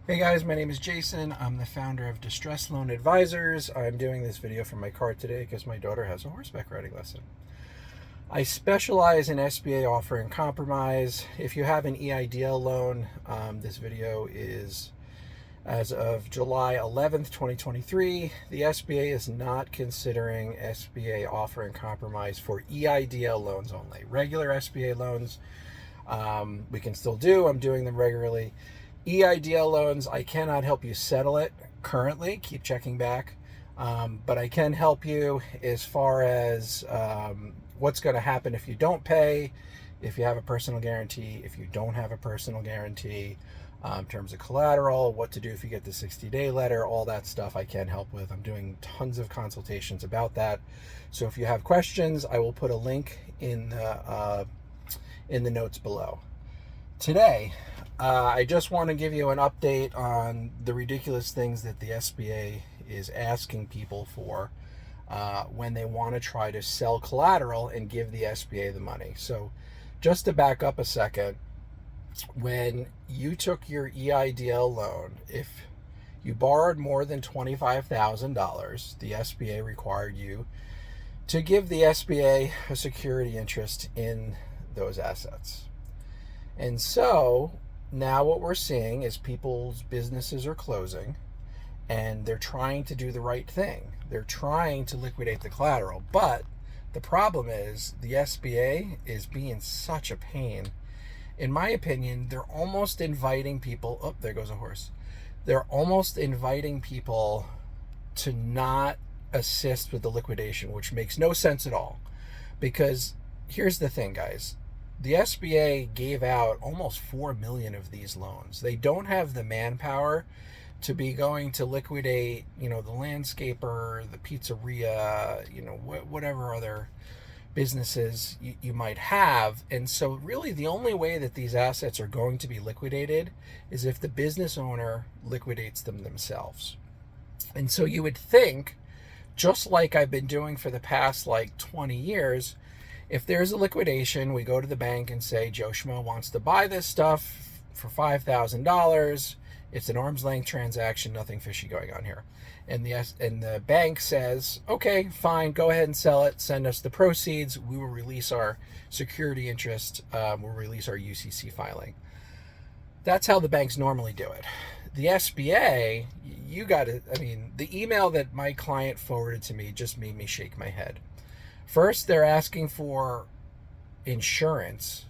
Hey guys, my name is Jason. I'm the founder of Distress Loan Advisors. I'm doing this video from my car today because my daughter has a horseback riding lesson. I specialize in SBA offer and compromise. If you have an EIDL loan, this video is as of July 11th, 2023. The SBA is not considering SBA offer and compromise for EIDL loans only. Regular SBA loans, we can still do. I'm doing them regularly. EIDL loans, I cannot help you settle it currently. Keep checking back. But I can help you as far as what's going to happen if you don't pay, if you have a personal guarantee, if you don't have a personal guarantee, in terms of collateral, what to do if you get the 60-day letter, all that stuff I can help with. I'm doing tons of consultations about that. So if you have questions, I will put a link in the notes below. Today, I just want to give you an update on the ridiculous things that the SBA is asking people for when they want to try to sell collateral and give the SBA the money. So just to back up a second, when you took your EIDL loan, if you borrowed more than $25,000, the SBA required you to give the SBA a security interest in those assets. And so now what we're seeing is people's businesses are closing and they're trying to do the right thing. They're trying to liquidate the collateral. But the problem is the SBA is being such a pain. In my opinion, they're almost inviting people, oh, there goes a horse. They're almost inviting people to not assist with the liquidation, which makes no sense at all. Because here's the thing, guys. The SBA gave out almost 4 million of these loans. They don't have the manpower to be going to liquidate, the landscaper, the pizzeria, whatever other businesses you might have. And so really the only way that these assets are going to be liquidated is if the business owner liquidates them themselves. And so you would think, just like I've been doing for the past 20 years, if there's a liquidation, we go to the bank and say, Joe Schmo wants to buy this stuff for $5,000. It's an arm's length transaction, nothing fishy going on here. And the bank says, okay, fine, go ahead and sell it. Send us the proceeds. We will release our security interest. We'll release our UCC filing. That's how the banks normally do it. The SBA, the email that my client forwarded to me just made me shake my head. First, they're asking for insurance.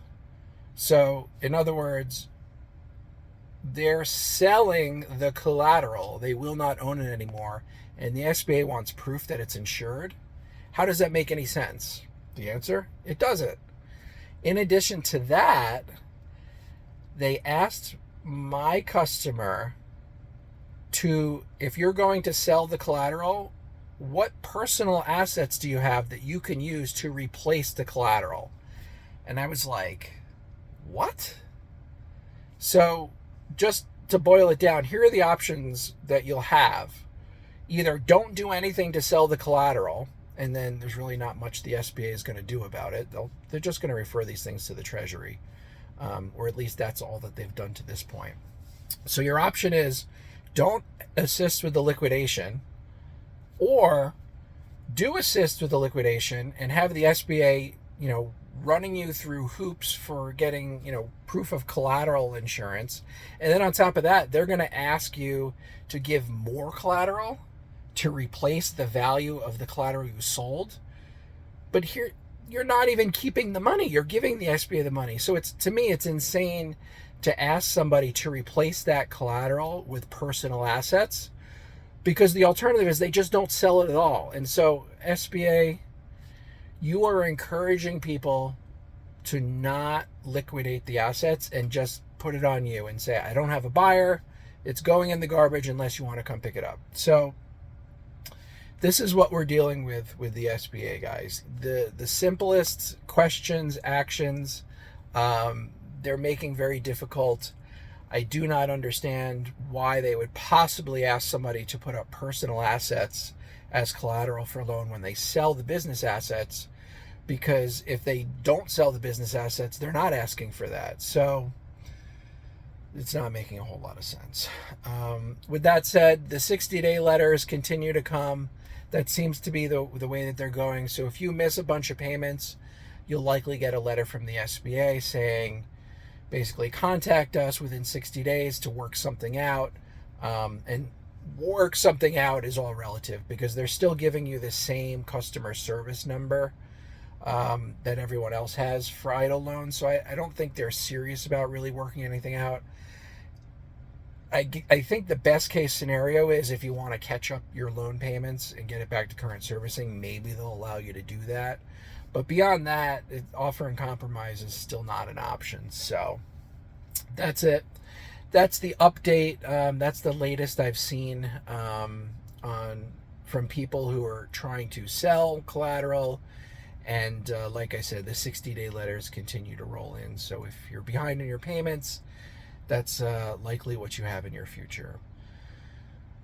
So, in other words, they're selling the collateral. They will not own it anymore. And the SBA wants proof that it's insured. How does that make any sense? The answer, it doesn't. In addition to that, they asked my customer to, if you're going to sell the collateral, what personal assets do you have that you can use to replace the collateral? And I was like, what? So just to boil it down, here are the options that you'll have. Either don't do anything to sell the collateral, and then there's really not much the SBA is going to do about it. They're just going to refer these things to the Treasury, or at least that's all that they've done to this point. So your option is don't assist with the liquidation, or do assist with the liquidation and have the SBA, running you through hoops for getting, proof of collateral insurance. And then on top of that, they're going to ask you to give more collateral to replace the value of the collateral you sold. But here, you're not even keeping the money. You're giving the SBA the money. So to me, it's insane to ask somebody to replace that collateral with personal assets, because the alternative is they just don't sell it at all. And so SBA, you are encouraging people to not liquidate the assets and just put it on you and say, I don't have a buyer. It's going in the garbage unless you want to come pick it up. So this is what we're dealing with the SBA, guys. The simplest questions, actions, they're making very difficult. I do not understand why they would possibly ask somebody to put up personal assets as collateral for a loan when they sell the business assets, because if they don't sell the business assets, they're not asking for that. So it's not making a whole lot of sense. With that said, the 60-day letters continue to come. That seems to be the way that they're going. So if you miss a bunch of payments, you'll likely get a letter from the SBA saying, basically, contact us within 60 days to work something out. And work something out is all relative, because they're still giving you the same customer service number that everyone else has for EIDL loans. So I don't think they're serious about really working anything out. I think the best case scenario is if you want to catch up your loan payments and get it back to current servicing, maybe they'll allow you to do that. But beyond that, offering compromise is still not an option. So that's it. That's the update. That's the latest I've seen from people who are trying to sell collateral. And like I said, the 60-day letters continue to roll in. So if you're behind in your payments, that's likely what you have in your future.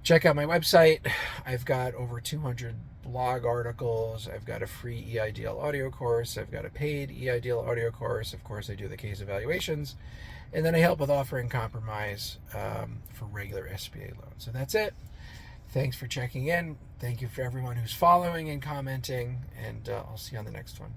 Check out my website. I've got over 200 blog articles. I've got a free EIDL audio course. I've got a paid EIDL audio course. Of course, I do the case evaluations. And then I help with offering compromise for regular SBA loans. So that's it. Thanks for checking in. Thank you for everyone who's following and commenting. And I'll see you on the next one.